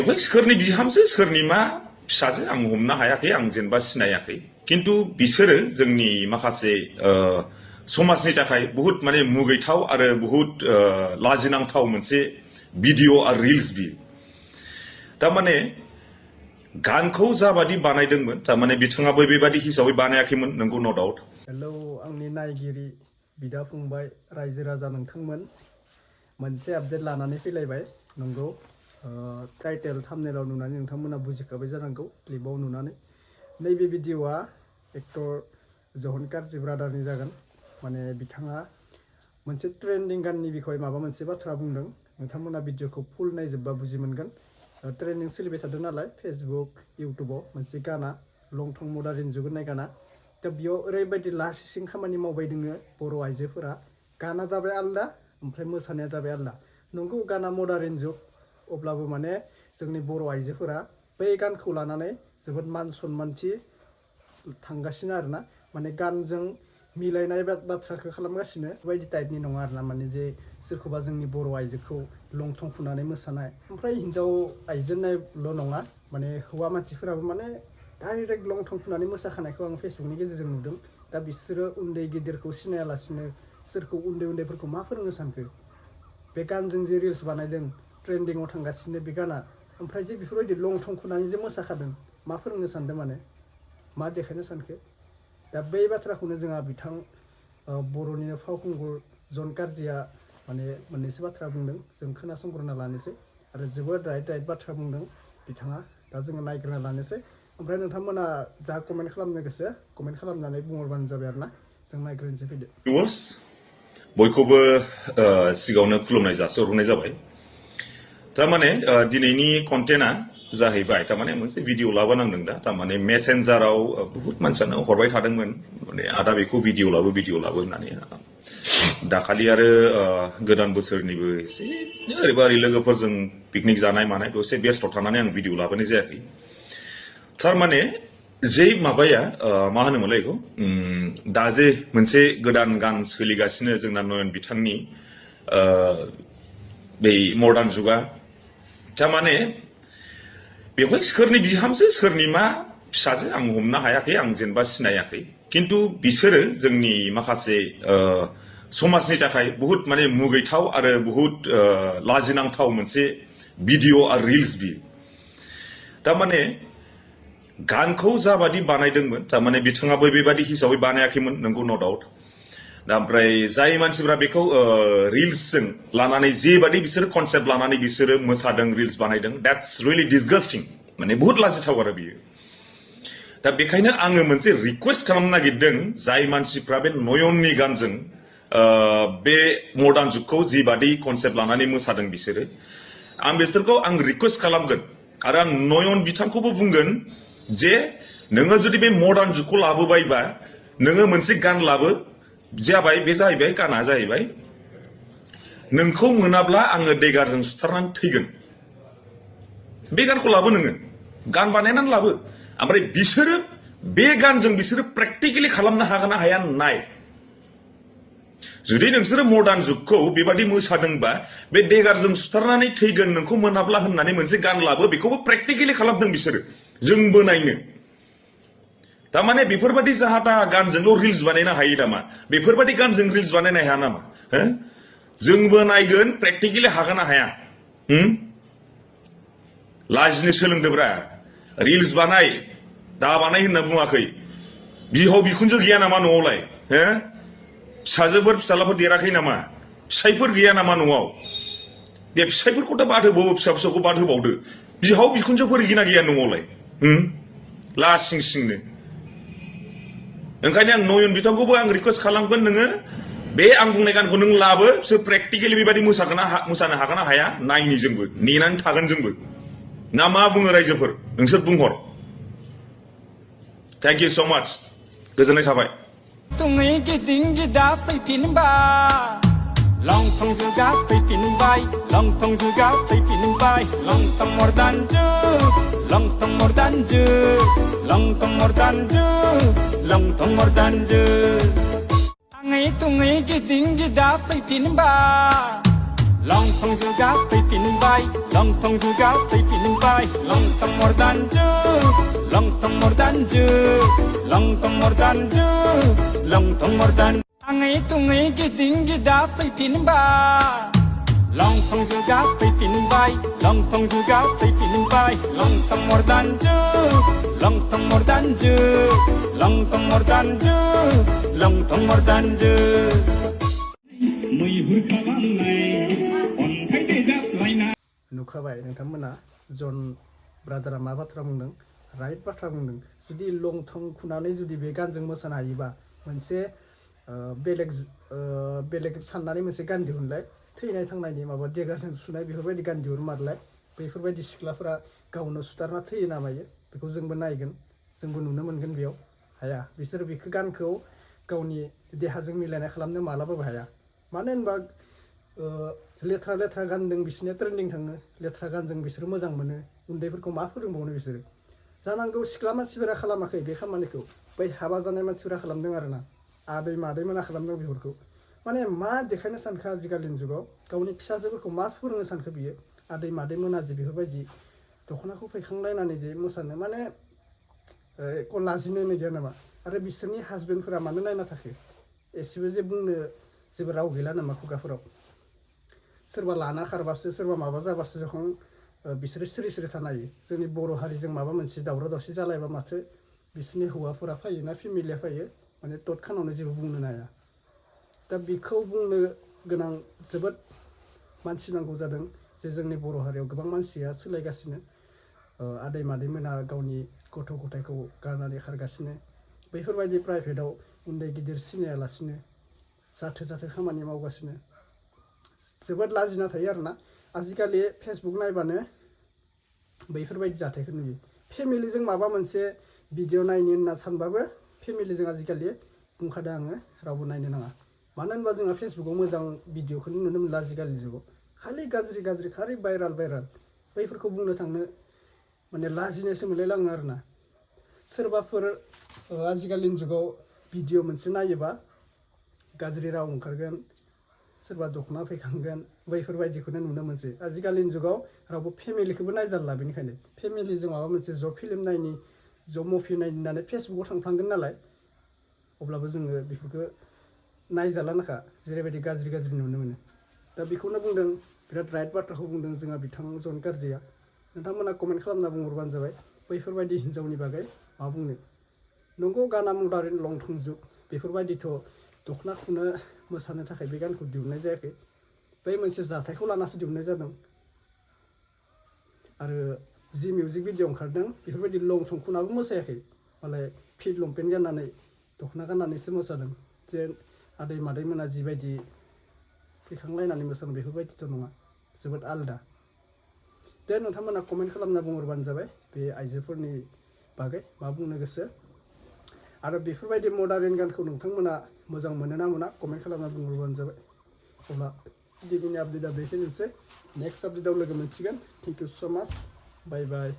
सोरनि बिहामजो सोरनि मा फिसाजो आं हमनो हायाखै आं जेनेबा सिनायाखै किन्तु बिसोरो जोंनि माखासे समाजनि थाखाय बहुत माने मुगैथाव आरो बहुत लाजिनांथाव मोनसे भिडिअ आरो रिल्स बियो तारमाने गानखौ जाबादि बानायदोंमोन तारमाने बिथाङाबो बेबादि हिसाबै बानायाखैमोन नंगौ नो डाउट। हेलौ आंनि नायगिरि बिदा फंबाय रायजो राजा नोंथांमोन मोनसे आपडेट लानानै फैलायबाय नंगौ टाइटेल थाम्बनेलाव नुनानै नोंथांमोना बुजिखाबाय जानांगौ क्लिपाव नुनानै नैबे भिडिअआ एक्टर काrzy ब्रादारनि जागोन माने बिथाङा मोनसे ट्रेन्डिं गाननि बिखय माबा मोनसे बाथ्रा बुंदों नोंथांमोना भिडिअखौ फुल नायजोबबा बुजि मोनगोन ट्रेन्डिं सोलिबाय थादों नालाय फेसबुक इउटुबाव मोनसे गाना लं थं मदार्न जुग होननाय गाना दा बेयाव ओरैबायदि लासिं खामानि मावबाय दोङो बर' आइजोफोरा गाना जाबाय आलदा ओमफ्राय मोसानाया जाबाय आलदा नंगौ गाना मदार्न जुग अब्लाबो माने जोंनि बर' आइजोफोरा बै गानखौ लानानै जोबोद मान सनमानथि थांगासिनो आरोना माने गानजों मिलायनाय बाथ्राखौ खालामगासिनो बेबायदि टाइपनि नङा आरोना माने जे सोरखौबा जोंनि बर' आइजोखौ लंथं फुनानै मोसानाय ओमफ्राय हिन्जाव आइजोनायल' नङा माने हौवा मानसिफोराबो माने डाइरेक्ट लंथं फुनानै मोसाखानायखौ आं फेसबुकनि गेजेरजों नुदों दा बिसोरो उन्दै गिदिरखौ सिनायालासिनो सोरखौ उन्दैफोरखौ मा फोरोंनो सानखो बे गानजों जे रिल्स बानायदों ट्रेन्डिंआव थांगासिनो बे गाना ओमफ्राय जे बेफोरबायदि लंथं फुनानै जे मोसाखादों मा फोरोंनो सानदों माने मा देखायनो सानखो दा बै बाथ्राखौनो जोंहा बिथां बर'निनो फावखुंगुर काzyया माने मोननैसो बाथ्रा बुंदों जों खोनासंग्रोना लानोसै आरो जोबोद राइट बाथ्रा बुंदों बिथाङा दा जोङो नायग्रोना लानोसै ओमफ्राय नोंथांमोना जा कमेन्ट खालामनो गोसो कमेन्ट खालामनानै बुंहरबानो जाबाय आरोना जों नायग्रोनोसै फैदो। भिउअर्स बयखौबो सिगाङावनो खुलुमनाय जासिहरनाय जाबाय तारमाने दिनैनि कन्टेन्टआ जाहैबाय तारमाने मोनसे भिडिअ लाबोनांदों दा तारमाने मेसेन्जाराव बहुत मानसियानो हरबाय थादोंमोन माने आदा बेखौ भिडिअ लाबो होननानै दाखालि आरो गोदान बोसोरनिबो एसे ओरैबा ओरै लोगोफोरजों पिकनिक जानाय मानाय बेयाव एसे बेस्थ थानानै आं भिडिअ लाबोनाय जायाखै तारमाने जे माबाया मा होनोमोनलाय बेखौ दा जे मोनसे गोदान गान सोलिगासिनो जोंना नयन बिथांनि बे मडार्न जुगा तारमाने बेवहाय सोरनि बिहामजो सोरनि मा फिसाजो आं हमनो हायाखै आं जेनेबा सिनायाखै किन्तु बिसोरो जोंनि माखासे समाजनि थाखाय बहुत माने मुगैथाव आरो बहुत लाजिनांथाव मोनसे भिडिअ आरो रिल्स बियो तारमाने गानखौ जाबादि बानायदोंमोन तारमाने बिथाङाबो बेबादि हिसाबै बानायाखैमोन नंगौ नो डाउट दा ओमफ्राय जाय मानसिफ्रा बेखौ रिल्सजों लानानै जेबादि बिसोरो कनसेप्ट लानानै बिसोरो मोसादों रिल्स बानायदों द्याट्स रियेलि डिसगास्टिं माने बहुत लाजिथाव आरो बियो दा बेखायनो आङो मोनसे रिक्वेस्ट खालामनो नागिरदों जाय मानसिफ्रा बे नयननि गानजों बे मडार्न जुगखौ जिबादि कनसेप्ट लानानै मोसादों बिसोरो आं बिसोरखौ आं रिक्वेस्ट खालामगोन आरो आं नयन बिथांखौबो बुंगोन जे नोङो जुदि बे मडार्न जुगखौ लाबोबायबा नोङो मोनसे गान लाबो जाबाय बे जाहैबाय गाना जाहैबाय नोंखौ मोनाब्ला आङो देगारजों सुथारनानै थैगोन बे गानखौ लाबो नोङो गान बानायनानै लाबो ओमफ्राय बिसोरो बे गानजों बिसोरो प्रेक्टिकेलि खालामनो हागोन ना हाया नाय जुदि नोंसोरो मडार्न जुगखौ बेबादि मोसादोंबा बे देगारजों सुथारनानै थैगोन नोंखौ मोनाब्ला होननानै मोनसे गान लाबो बेखौबो प्रेक्टिकेलि खालामदों बिसोरो जोंबो नायनो तारमाने बेफोरबादि जाहा ताहा गानजोंल' रिल्स बानायनो हायो नामा बेफोरबादि गानजों रिल्स बानायनो हाया नामा जोंबो नायगोन प्रेक्टिकेलि हागोन ना हाया लाजिनो सोलोंदोब्रा रिल्स बानाय दा बानाय होनना बुङाखै बिहाव बिखुनजो गैया नामा न'आवलाय फिसाजोफोर फिसालाफोर देराखै नामा फिसाइफोर गैया नामा न'आव दे फिसाइफोरखौथ' बाद होबावो फिसा फिसौखौ बाद होबावदो बिहाव बिखुनजोफोर गैया गैया न'आवलाय लासिं सिंनो ओंखायनो आं नयन बिथांखौबो आं रिक्वेस्ट खालामगोन नोङो बे आं बुंनाय गानखौ नों लाबो बिसोर प्रेक्टिकेलि बेबादि मोसानो हागोन ना हाया नायनि जोंबो नेनानै थागोन जोंबो ना मा बुङो रायजोफोर नोंसोर बुंहर थेंक इउ सो माच गोजोननाय थाबाय तुङै गिदिं गिदा फैफिनबाय लंथं जुगा फैफिनबाय लंथं जुगा फैफिनबाय लंथं मर्दान जुग लंथं मर्दान जुग लंथं मर्दान जुग लंथं मर्दान जुग आङै तुङै गिदिं गिदा फैफिनबाय Lontong juga thinbai, lontong juga thinbai, lontong mordanju, lontong mordanju, lontong mordanju, lontong mordan. Angai tungai giding gida thinbai. Lontong juga thinbai, lontong juga thinbai, lontong mordanju, lontong mordanju, lontong mordanju, lontong mordanju. नुखाबाय नोंथांमोना जन ब्रादारा मा बाथ्रा बुंदों right बाथ्रा बुंदों जुदि लंथं खुनानै जुदि बे गानजों मोसानो हायोबा मोनसे बेलेग साननानै मोनसे गान दिहुनलाय थैनाय थांनायनि माबा देगारजों सुनाय बेफोरबायदि गान दिहुनमारलाय बेफोरबायदि सिख्लाफोरा गावनो सुथारना थैयो ना मायो बेखौ जोंबो नायगोन जोंबो नुनो मोनगोन बेयाव हाया बिसोर बेखौ गानखौ गावनि देहाजों मिलायनाय खालामनो मालाबाबो हाया मानो होनबा लेथ्रा लेथ्रा गानदों बिसोरनिया ट्रेन्डिं थाङो लेथ्रा गानजों बिसोर मोजां मोनो उन्दैफोरखौ मा फोरोंबावनो बिसोरो जानांगौ सिख्ला मानसिफोरा खालामाखै बे खामानिखौ बै हाबा जानाय मानसिफोरा खालामदों आरोना आदै मादै मोना खालामदों बेफोरखौ माने मा देखायनो सानखो आजिखालिनि जुगाव गावनि फिसाजोफोरखौ मा फोरोंनो सानखो बियो आदै मादै मोना जे बेफोरबायदि दख'नाखौ फैखांलायनानै जे मोसानो माने एख' लाजिनो गैया नामा आरो बिसोरनि हासबेन्डफोरा मानो नायना थाखो एसेबो जे बुंनो जेबो राव गैला नामा खुगाफोराव सोरबा लाना खारबासो सोरबा माबा जाबासो जखन बिसोरो सिरि सिरि थानो हायो जोंनि बर' हारिजों माबा मोनसे दावराव दावसि जालायबा माथो बिसोरनि हौवाफोरा फैयो ना फेमिलिया फैयो माने तत्खानावनो जेबो बुंनो हाया दा बेखौ बुंनो गोनां जोबोद मानसि नांगौ जादों जे जोंनि बर' हारियाव गोबां मानसिया सोलायगासिनो आदै मादैमोना गावनि गथ' गथायखौ गारनानै खारगासिनो बैफोरबायदि प्राइभेटाव उन्दै गिदिर सिनायालासिनो जाथो जाथो खामानि मावगासिनो जोबोद लाजिना थायो आरोना आजिखालि फेसबुक नायबानो बैफोरबायदि जाथायखौ नुयो फेमिलिजों माबा मोनसे भिडिअ नायनो होनना सानबाबो फेमिलिजों आजिखालि बुंखादों आङो रावबो नायनो नाङा मानो होनबा जोंहा फेसबुकाव मोजां भिडिअखौनो नुनो मोनला आजिखालि जुगाव खालि गाज्रि गाज्रि खालि भाइराल बैफोरखौ बुंनो थांनो माने लाजिनायसो मोनलायलाङो आरोना सोरबाफोर आजिखालिनि जुगाव भिडिअ मोनसे नायोबा गाज्रि राव ओंखारगोन सोरबा दख'ना फैखांगोन बैफोरबायदिखौनो नुनो मोनसै आजिखालिनि जुगाव रावबो फेमिलिखौबो नायजारला बेनिखायनो फेमिलिजों माबा मोनसे ज' फिल्म नायनि ज' मुभि नायनि होननानै फेसबुकाव थांफ्लांगोन नालाय अब्लाबो जोङो बेफोरखौ नायजालानोखा जेरैबायदि गाज्रि गाज्रि नुनो मोनो दा बेखौनो बुंदों बिराद राइट बाथ्राखौ बुंदों जोंहा बिथां जन गारजिया नोंथांमोना कमेन्ट खालामना बुंहरबानो जाबाय बैफोरबायदि हिन्जावनि बागै मा बुंनो नंगौ गाना मदार्न लंथं जुग बेफोरबायदिथ' दख'ना खुनो मोसानो थाखाय बे गानखौ दिहुननाय जायाखै बै मोनसे जाथायखौ लानासो दिहुननाय जादों आरो जि मिउजिक भिडिअ ओंखारदों बेफोरबायदि लंथं खुनाबो मोसायाखै मालाय फिट लंपेन्ट गाननानै दख'ना गाननानैसो मोसादों जे आदै मादै मोना जिबायदि फैखांलायनानै मोसादों बेफोरबायदिथ' नङा जोबोद आलदा दे नोंथांमोना कमेन्ट खालामना बुंहरबानो जाबाय बे आइजोफोरनि बागै मा बुंनो गोसो आरो बेफोरबायदि मडार्न गानखौ नोंथांमोना मोजां मोनो ना मोना कमेन्ट खालामना बुंहरबानो जाबाय अब्ला दिनैनि आपडेटआ बेखिनिसै नेक्स्ट आपडेटआव लोगो मोनसिगोन थेंक इउ स' माच बाय बाय